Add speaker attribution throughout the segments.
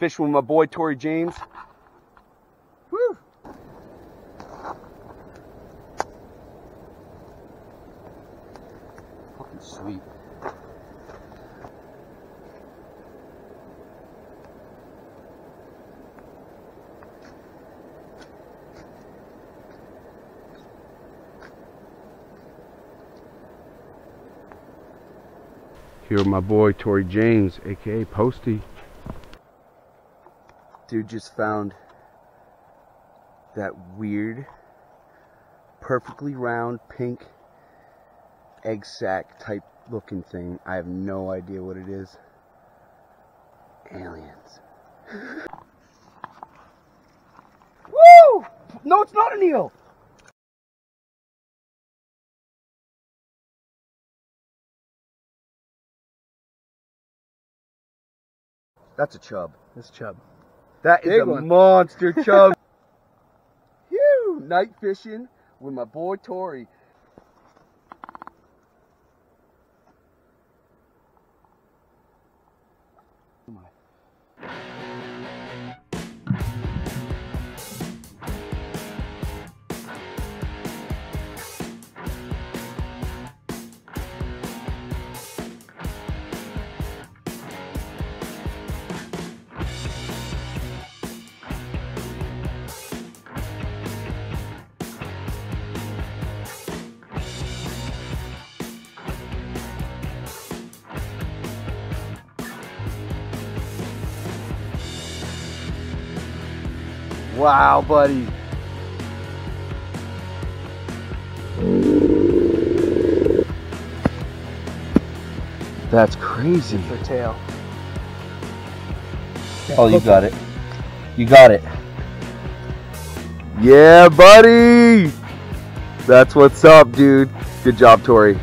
Speaker 1: Fishing with my boy Tory James. Woo! Fucking sweet. Here with my boy Tory James, aka Posty. Dude just found that weird, perfectly round, pink egg sac type looking thing. I have no idea what it is. Aliens. Woo! No, it's not an eel. That's a chub.
Speaker 2: This chub.
Speaker 1: That is a monster chub. Phew! Night fishing with my boy Tory. Wow, buddy. That's crazy.
Speaker 2: It's her tail.
Speaker 1: Oh, you got it. You got it. Yeah, buddy. That's what's up, dude. Good job, Tory.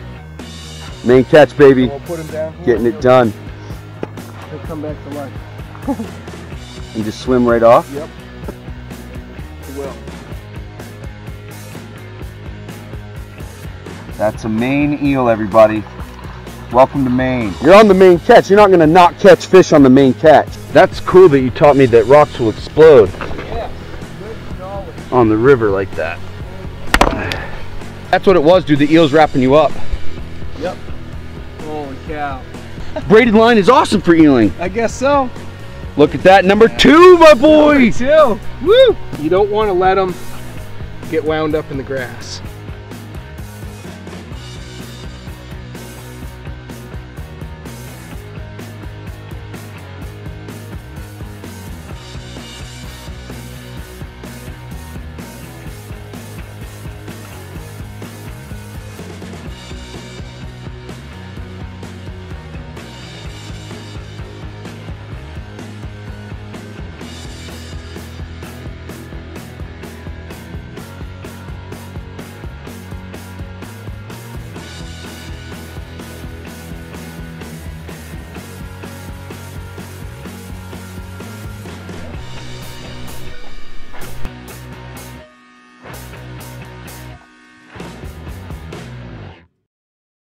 Speaker 1: Main catch, baby.
Speaker 2: So we'll put him down here.
Speaker 1: Getting it done.
Speaker 2: He'll come back to life.
Speaker 1: And just swim right off?
Speaker 2: Yep. He will.
Speaker 1: That's a Maine eel, everybody. Welcome to Maine. You're on the main catch. You're not going to not catch fish on the main catch. That's cool that you taught me that rocks will explode.
Speaker 2: Yeah. Good knowledge.
Speaker 1: On the river like that. That's what it was, dude. The eel's wrapping you up.
Speaker 2: Yep. Holy cow.
Speaker 1: Braided line is awesome for eeling.
Speaker 2: I guess so.
Speaker 1: Look at that. Number 2, my boy.
Speaker 2: Number 2. Woo! You don't want to let them get wound up in the grass.